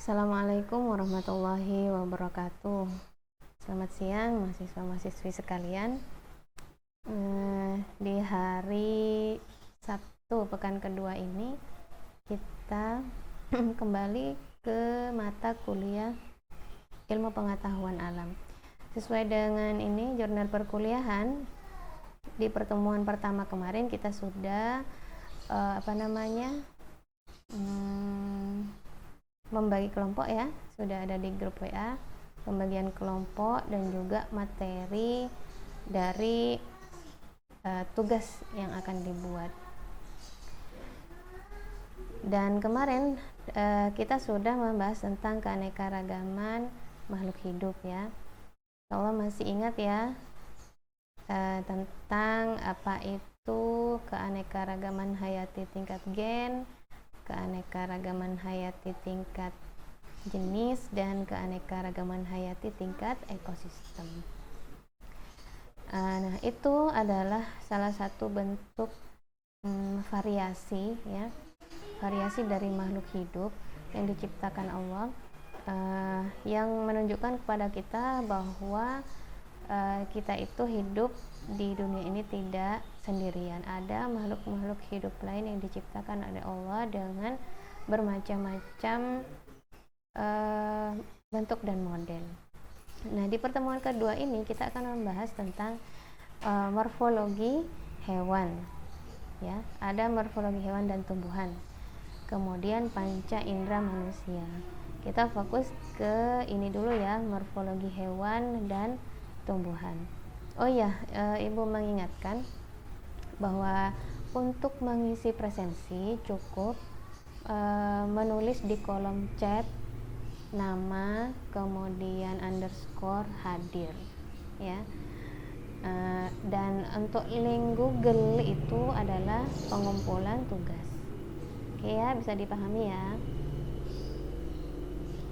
Assalamualaikum warahmatullahi wabarakatuh. Selamat siang mahasiswa-mahasiswi sekalian. Di hari Sabtu pekan kedua ini kita kembali ke mata kuliah ilmu pengetahuan alam. Sesuai dengan ini jurnal perkuliahan, di pertemuan pertama kemarin kita sudah membagi kelompok ya, sudah ada di grup WA pembagian kelompok dan juga materi dari tugas yang akan dibuat. Dan kemarin kita sudah membahas tentang keanekaragaman makhluk hidup ya. Kalau masih ingat ya tentang apa itu keanekaragaman hayati tingkat gen, keanekaragaman hayati tingkat jenis, dan keanekaragaman hayati tingkat ekosistem. Nah, itu adalah salah satu bentuk variasi ya, variasi dari makhluk hidup yang diciptakan Allah, yang menunjukkan kepada kita bahwa kita itu hidup di dunia ini tidak sendirian. Ada makhluk-makhluk hidup lain yang diciptakan oleh Allah dengan bermacam-macam bentuk dan model. Nah, di pertemuan kedua ini kita akan membahas tentang morfologi hewan ya. Ada morfologi hewan dan tumbuhan, kemudian panca indera manusia. Kita fokus ke ini dulu ya, morfologi hewan dan tumbuhan. Oh ya, Ibu mengingatkan bahwa untuk mengisi presensi cukup menulis di kolom chat nama kemudian underscore hadir ya. Dan untuk link Google itu adalah pengumpulan tugas. Oke ya, bisa dipahami ya.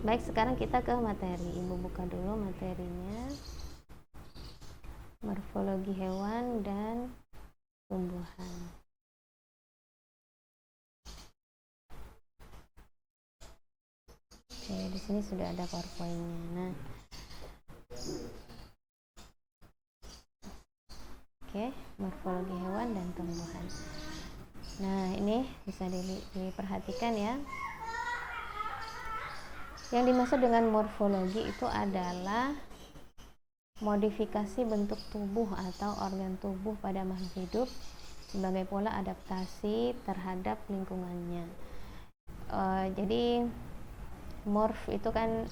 Baik, sekarang kita ke materi. Ibu buka dulu materinya. Morfologi hewan dan tumbuhan. Oke, di sini sudah ada PowerPoint-nya. Nah, oke, morfologi hewan dan tumbuhan. Nah, ini bisa diperhatikan ya. Yang dimaksud dengan morfologi itu adalah modifikasi bentuk tubuh atau organ tubuh pada makhluk hidup sebagai pola adaptasi terhadap lingkungannya. Jadi morf itu kan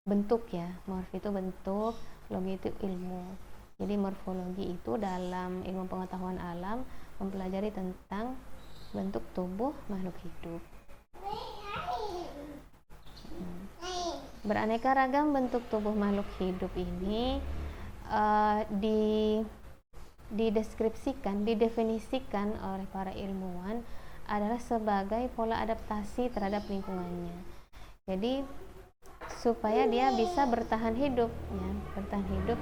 bentuk ya, morf itu bentuk, logi itu ilmu. Jadi morfologi itu dalam ilmu pengetahuan alam mempelajari tentang bentuk tubuh makhluk hidup. Beraneka ragam bentuk tubuh makhluk hidup ini didefinisikan oleh para ilmuwan adalah sebagai pola adaptasi terhadap lingkungannya. Jadi supaya dia bisa bertahan hidup ya, bertahan hidup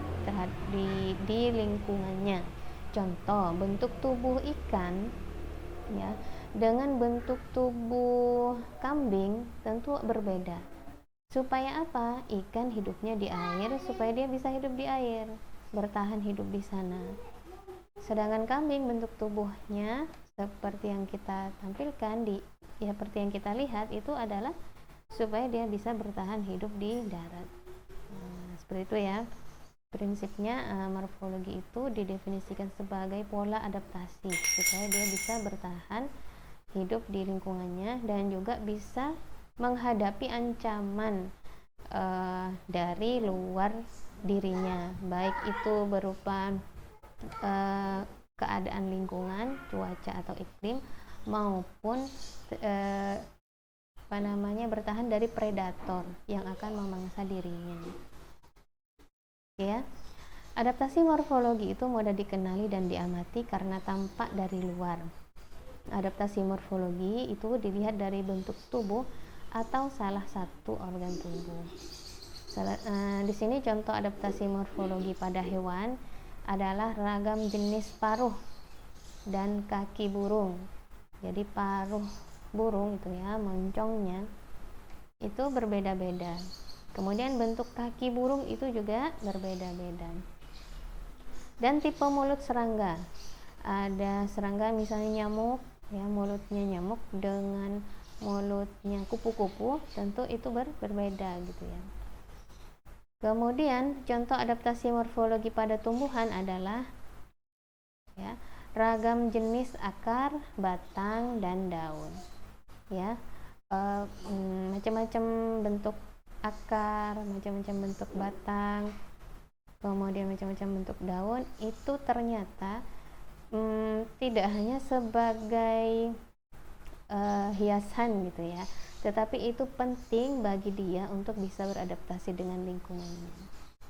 di lingkungannya. Contoh, bentuk tubuh ikan ya dengan bentuk tubuh kambing tentu berbeda. Supaya apa? Ikan hidupnya di air, supaya dia bisa hidup di air, bertahan hidup di sana. Sedangkan kambing bentuk tubuhnya seperti yang kita tampilkan seperti yang kita lihat itu adalah supaya dia bisa bertahan hidup di darat. Seperti itu ya. Prinsipnya morfologi itu didefinisikan sebagai pola adaptasi supaya dia bisa bertahan hidup di lingkungannya dan juga bisa menghadapi ancaman dari luar dirinya, baik itu berupa keadaan lingkungan, cuaca atau iklim, maupun bertahan dari predator yang akan memangsa dirinya. Ya, adaptasi morfologi itu mudah dikenali dan diamati karena tampak dari luar. Adaptasi morfologi itu dilihat dari bentuk tubuh atau salah satu organ tubuh. Di sini contoh adaptasi morfologi pada hewan adalah ragam jenis paruh dan kaki burung. Jadi paruh burung itu ya, moncongnya itu berbeda-beda. Kemudian bentuk kaki burung itu juga berbeda-beda. Dan tipe mulut serangga, ada serangga misalnya nyamuk ya, mulutnya nyamuk dengan mulutnya kupu-kupu, tentu itu berbeda gitu ya. Kemudian contoh adaptasi morfologi pada tumbuhan adalah ya, ragam jenis akar, batang, dan daun ya. Macam-macam bentuk akar, macam-macam bentuk batang, kemudian macam-macam bentuk daun itu ternyata tidak hanya sebagai hiasan gitu ya, tetapi itu penting bagi dia untuk bisa beradaptasi dengan lingkungannya.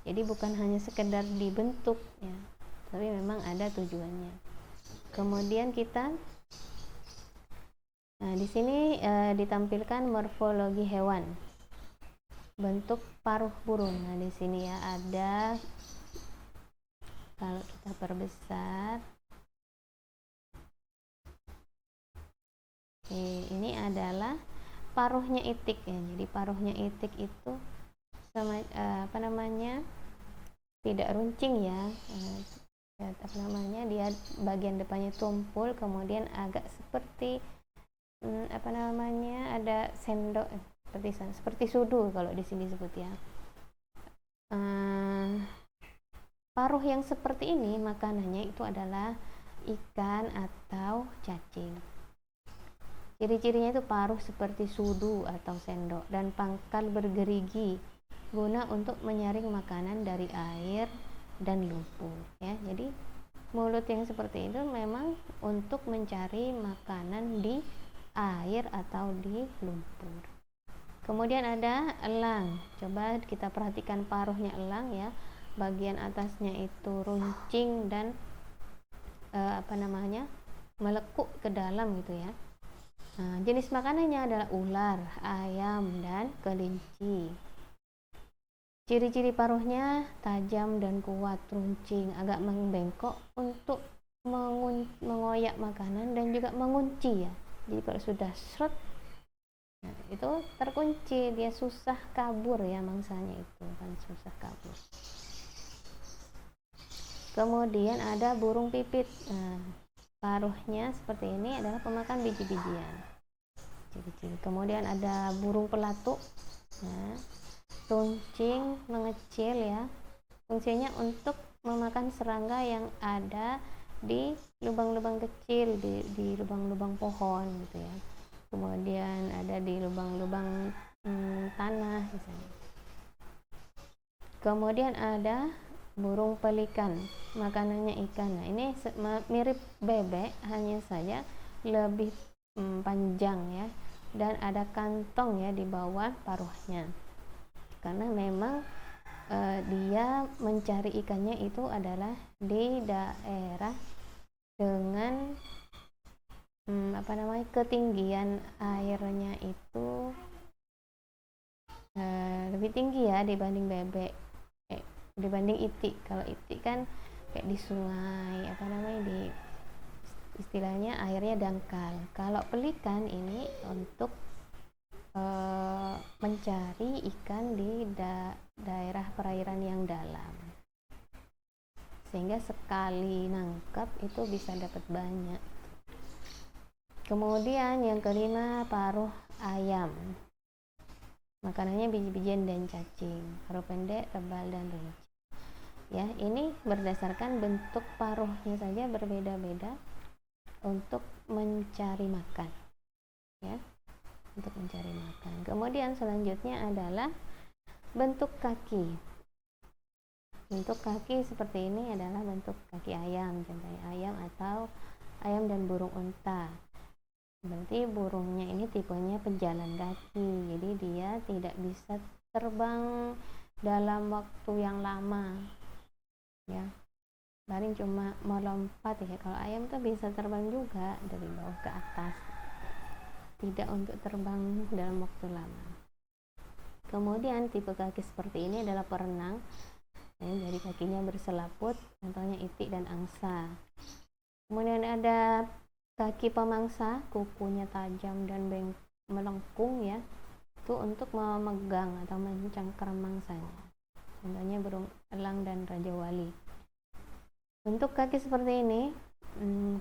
Jadi bukan hanya sekedar dibentuk ya, tapi memang ada tujuannya. Kemudian kita di sini ditampilkan morfologi hewan, bentuk paruh burung. Nah di sini ya ada, kalau kita perbesar, ini adalah paruhnya itik ya. Jadi paruhnya itik itu sama tidak runcing ya. Dia bagian depannya tumpul, kemudian agak seperti ada sendok seperti sudu kalau di sini sebut ya. Paruh yang seperti ini makanannya itu adalah ikan atau cacing. Ciri-cirinya itu paruh seperti sudu atau sendok dan pangkal bergerigi guna untuk menyaring makanan dari air dan lumpur ya. Jadi mulut yang seperti itu memang untuk mencari makanan di air atau di lumpur. Kemudian ada elang. Coba kita perhatikan paruhnya elang ya. Bagian atasnya itu runcing dan melekuk ke dalam gitu ya. Nah, jenis makanannya adalah ular, ayam, dan kelinci. Ciri-ciri paruhnya tajam dan kuat, runcing, agak membengkok untuk mengoyak makanan dan juga mengunci ya. Jadi kalau sudah seret, nah, itu terkunci, dia susah kabur ya, mangsanya itu kan susah kabur. Kemudian ada burung pipit. Nah, paruhnya seperti ini adalah pemakan biji-bijian. Kemudian ada burung pelatuk. Nah, runcing, mengecil ya. Fungsinya untuk memakan serangga yang ada di lubang-lubang kecil, di lubang-lubang pohon gitu ya. Kemudian ada di lubang-lubang tanah misalnya. Kemudian ada burung pelikan, makanannya ikan. Nah, ini mirip bebek, hanya saja lebih panjang ya, dan ada kantong ya di bawah paruhnya, karena memang dia mencari ikannya itu adalah di daerah dengan ketinggian airnya itu lebih tinggi ya dibanding bebek, dibanding itik. Kalau itik kan kayak di sungai, di istilahnya airnya dangkal. Kalau pelikan ini untuk mencari ikan di daerah perairan yang dalam, sehingga sekali nangkap itu bisa dapat banyak. Kemudian yang kelima, paruh ayam, makanannya biji-bijian dan cacing, paruh pendek, tebal, dan runcing ya. Ini berdasarkan bentuk paruhnya saja berbeda-beda untuk mencari makan ya, untuk mencari makan. Kemudian selanjutnya adalah bentuk kaki. Bentuk kaki seperti ini adalah bentuk kaki ayam, contohnya ayam atau ayam dan burung unta. Berarti burungnya ini tipenya pejalan kaki, jadi dia tidak bisa terbang dalam waktu yang lama ya, paling cuma melompat ya. Kalau ayam tuh bisa terbang juga dari bawah ke atas, tidak untuk terbang dalam waktu lama. Kemudian tipe kaki seperti ini adalah perenang ya, jadi kakinya berselaput, contohnya itik dan angsa. Kemudian ada kaki pemangsa, kukunya tajam dan melengkung ya. itu untuk memegang atau mencengkeram mangsanya. Contohnya burung elang dan raja wali. Bentuk kaki seperti ini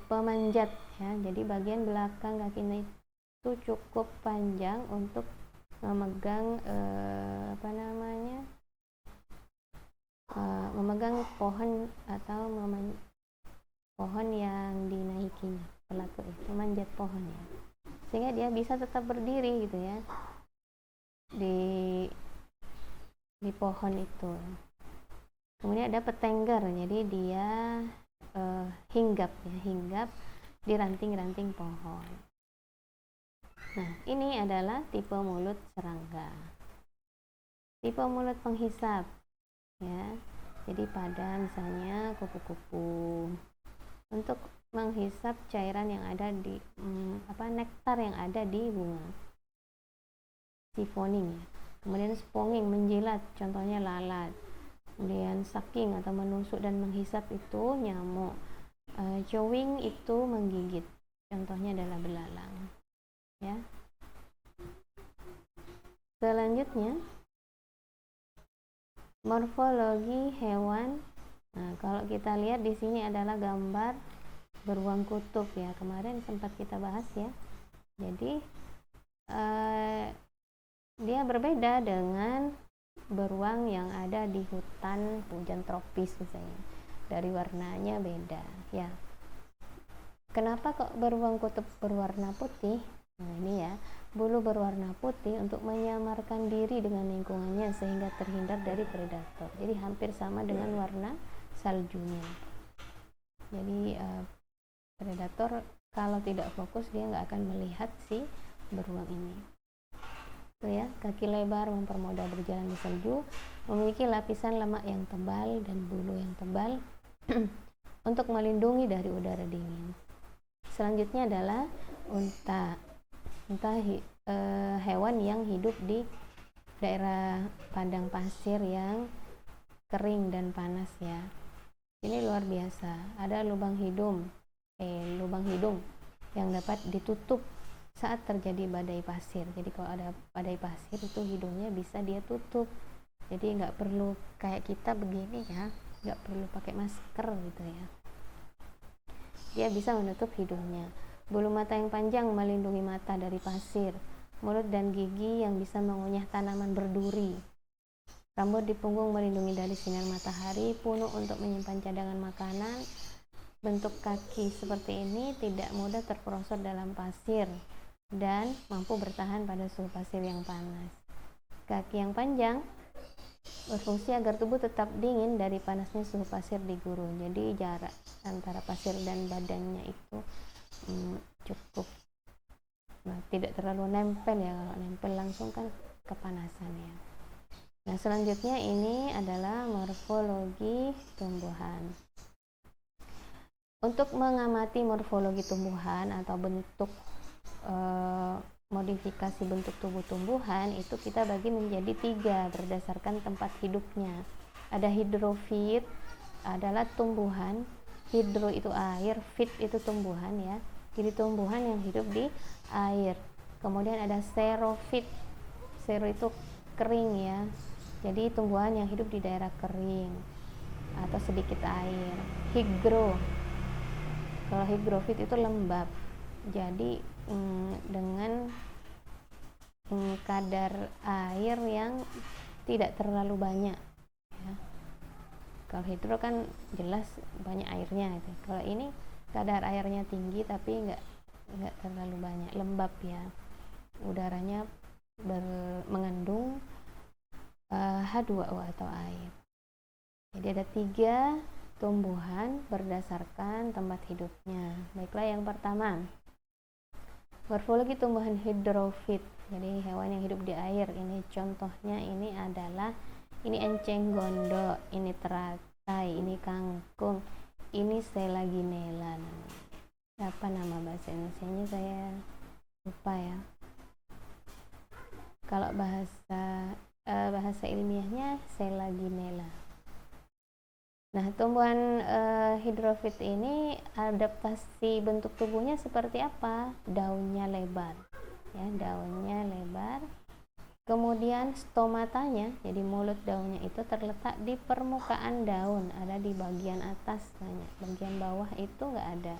pemanjat ya. Jadi bagian belakang kakinya itu cukup panjang untuk memegang memegang pohon atau pohon yang dinaikinya, pelaku itu memanjat pohon ya, sehingga dia bisa tetap berdiri gitu ya di pohon itu. Kemudian ada petengger, jadi dia hinggap di ranting-ranting pohon. Nah, ini adalah tipe mulut serangga. Tipe mulut penghisap ya, jadi pada misalnya kupu-kupu untuk menghisap cairan yang ada di nektar yang ada di bunga, siphoning ya. Kemudian sponging, menjilat, contohnya lalat. Kemudian sucking atau menusuk dan menghisap itu nyamuk. Chewing itu menggigit, contohnya adalah belalang ya. Selanjutnya morfologi hewan. Nah, kalau kita lihat di sini adalah gambar beruang kutub ya, kemarin sempat kita bahas ya. Jadi dia berbeda dengan beruang yang ada di hutan hujan tropis misalnya, dari warnanya beda ya. Kenapa kok beruang kutub berwarna putih? Nah, ini ya, bulu berwarna putih untuk menyamarkan diri dengan lingkungannya sehingga terhindar dari predator. Jadi hampir sama dengan warna saljunya. Jadi predator kalau tidak fokus dia nggak akan melihat si beruang ini. Tuh ya, kaki lebar mempermudah berjalan di salju, memiliki lapisan lemak yang tebal dan bulu yang tebal untuk melindungi dari udara dingin. Selanjutnya adalah unta. Unta hewan yang hidup di daerah padang pasir yang kering dan panas ya. Ini luar biasa. Ada lubang hidung yang dapat ditutup saat terjadi badai pasir. Jadi kalau ada badai pasir itu hidungnya bisa dia tutup. Jadi nggak perlu kayak kita begini ya, nggak perlu pakai masker gitu ya. Dia bisa menutup hidungnya. Bulu mata yang panjang melindungi mata dari pasir. Mulut dan gigi yang bisa mengunyah tanaman berduri. Rambut di punggung melindungi dari sinar matahari. Punuk untuk menyimpan cadangan makanan. Bentuk kaki seperti ini tidak mudah terperosok dalam pasir dan mampu bertahan pada suhu pasir yang panas. Kaki yang panjang berfungsi agar tubuh tetap dingin dari panasnya suhu pasir di gurun. Jadi jarak antara pasir dan badannya itu cukup tidak terlalu nempel ya. Kalau nempel langsung kan kepanasan ya. Nah, selanjutnya ini adalah morfologi tumbuhan. Untuk mengamati morfologi tumbuhan atau bentuk modifikasi bentuk tubuh tumbuhan itu kita bagi menjadi 3 berdasarkan tempat hidupnya. Ada hidrofit adalah tumbuhan, hidro itu air, fit itu tumbuhan ya. Jadi tumbuhan yang hidup di air. Kemudian ada xerofit. Xero itu kering ya. Jadi tumbuhan yang hidup di daerah kering atau sedikit air. Higro. Kalau hygrofit itu lembab. Jadi dengan kadar air yang tidak terlalu banyak ya. Kalau hidro kan jelas banyak airnya gitu. Kalau ini kadar airnya tinggi tapi nggak terlalu banyak, lembab ya. Udaranya mengandung H2O atau air. Jadi ada 3 tumbuhan berdasarkan tempat hidupnya. Baiklah, yang pertama morfologi tumbuhan hidrofit. Jadi hewan yang hidup di air. Ini contohnya ini adalah enceng gondok, ini teratai, ini kangkung, ini selaginella namanya. Apa nama bahasa Indonesianya saya lupa ya. Kalau bahasa ilmiahnya selaginella. Nah, tumbuhan hidrofit ini adaptasi bentuk tubuhnya seperti apa? Daunnya lebar ya, daunnya lebar, Kemudian stomatanya, jadi mulut daunnya itu terletak di permukaan daun, ada di bagian atas banyak, bagian bawah itu nggak ada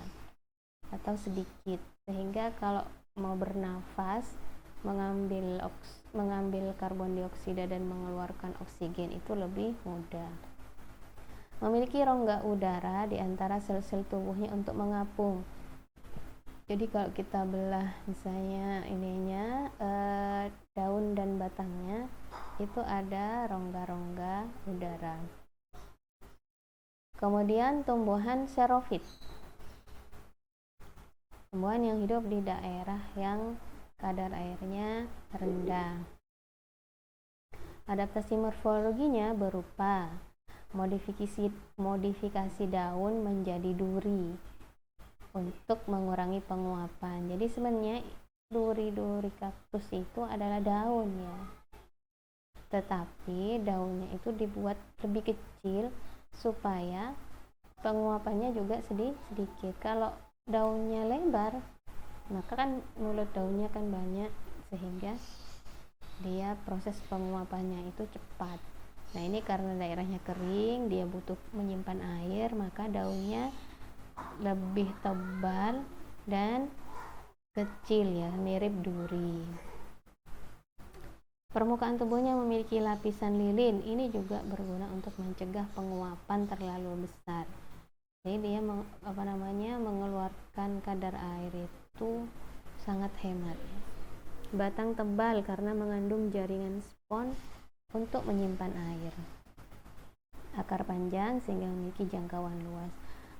atau sedikit, sehingga kalau mau bernafas, mengambil karbon dioksida dan mengeluarkan oksigen itu lebih mudah. Memiliki rongga udara di antara sel-sel tubuhnya untuk mengapung. Jadi kalau kita belah misalnya ininya daun dan batangnya itu ada rongga-rongga udara. Kemudian tumbuhan xerophyt, tumbuhan yang hidup di daerah yang kadar airnya rendah. Adaptasi morfologinya berupa modifikasi daun menjadi duri untuk mengurangi penguapan. Jadi sebenarnya duri-duri kaktus itu adalah daun ya, tetapi daunnya itu dibuat lebih kecil supaya penguapannya juga sedikit. Kalau daunnya lebar, maka kan mulut daunnya kan banyak, sehingga dia proses penguapannya itu cepat. Nah ini karena daerahnya kering, dia butuh menyimpan air, maka daunnya lebih tebal dan kecil ya, mirip duri. Permukaan tubuhnya memiliki lapisan lilin, ini juga berguna untuk mencegah penguapan terlalu besar. Jadi dia mengeluarkan kadar air itu sangat hemat. Batang tebal karena mengandung jaringan spons untuk menyimpan air. Akar panjang sehingga memiliki jangkauan luas,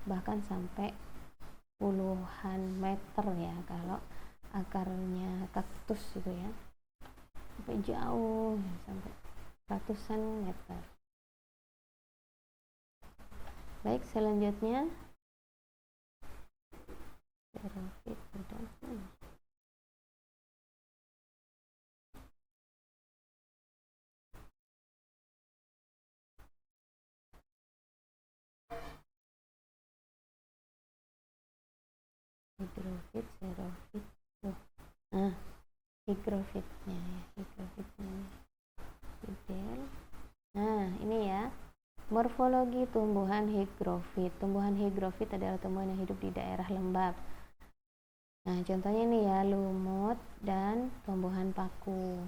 bahkan sampai puluhan meter ya kalau akarnya kaktus itu ya, sampai jauh sampai ratusan meter. Baik, selanjutnya higrofit, xerofit. Nah, higrofitnya ya, nah ini ya morfologi tumbuhan higrofit. Tumbuhan higrofit adalah tumbuhan yang hidup di daerah lembab. Nah contohnya ini ya, lumut dan tumbuhan paku.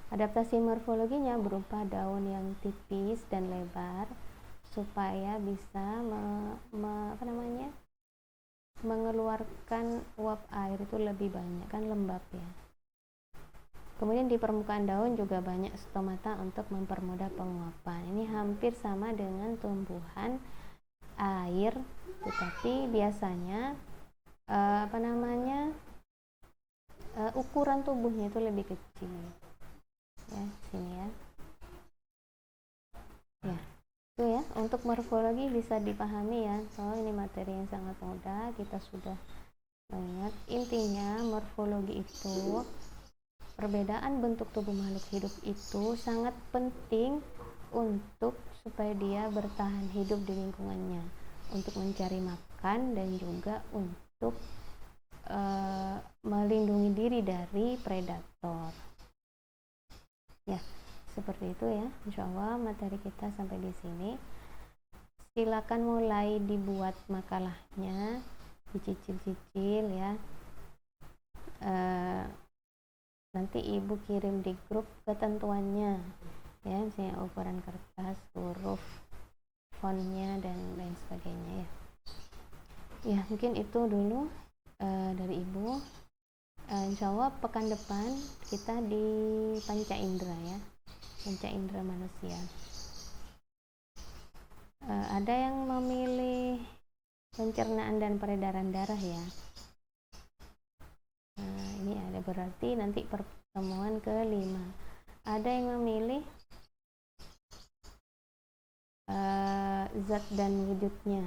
Adaptasi morfologinya berupa daun yang tipis dan lebar supaya bisa mengeluarkan uap air itu lebih banyak, kan lembab ya. Kemudian di permukaan daun juga banyak stomata untuk mempermudah penguapan. Ini hampir sama dengan tumbuhan air, tetapi biasanya ukuran tubuhnya itu lebih kecil. Ya, sini ya. Ya, itu ya. Untuk morfologi bisa dipahami ya. Soalnya ini materi yang sangat mudah, kita sudah mengingat. Intinya morfologi itu, perbedaan bentuk tubuh makhluk hidup itu sangat penting untuk supaya dia bertahan hidup di lingkungannya, untuk mencari makan dan juga untuk melindungi diri dari predator. Ya, seperti itu ya. Insya Allah materi kita sampai di sini. Silakan mulai dibuat makalahnya, dicicil-cicil ya. Nanti ibu kirim di grup ketentuannya ya, misalnya ukuran kertas, huruf, fontnya dan lain sebagainya ya. Ya mungkin itu dulu dari ibu. Insya Allah pekan depan kita di panca indera ya, panca indera manusia. Ada yang memilih pencernaan dan peredaran darah ya. Ini ada berarti nanti pertemuan ke-5. Ada yang memilih zat dan wujudnya.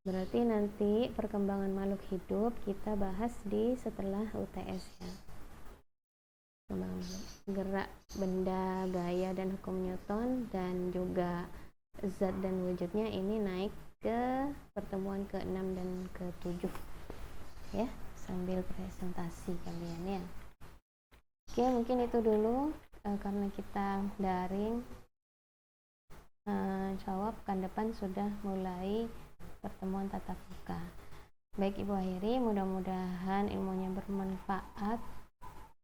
Berarti nanti perkembangan makhluk hidup kita bahas di setelah UTS ya. Gerak, benda, gaya, dan hukum Newton, dan juga zat dan wujudnya ini naik ke pertemuan ke-6 dan ke-7 ya. sambil presentasi kalian ya. Oke, mungkin itu dulu karena kita daring. Jawab pekan depan sudah mulai pertemuan tatap muka. Baik Ibu akhiri, mudah-mudahan ilmunya bermanfaat,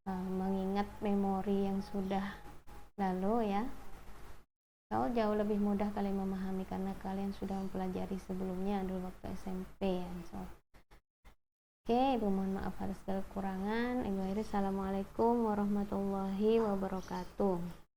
mengingat memori yang sudah lalu ya. Jauh lebih mudah kalian memahami karena kalian sudah mempelajari sebelumnya dulu waktu SMP ya. Oke, Ibu mohon maaf atas segala kekurangan. Ibu akhiri, assalamualaikum warahmatullahi wabarakatuh.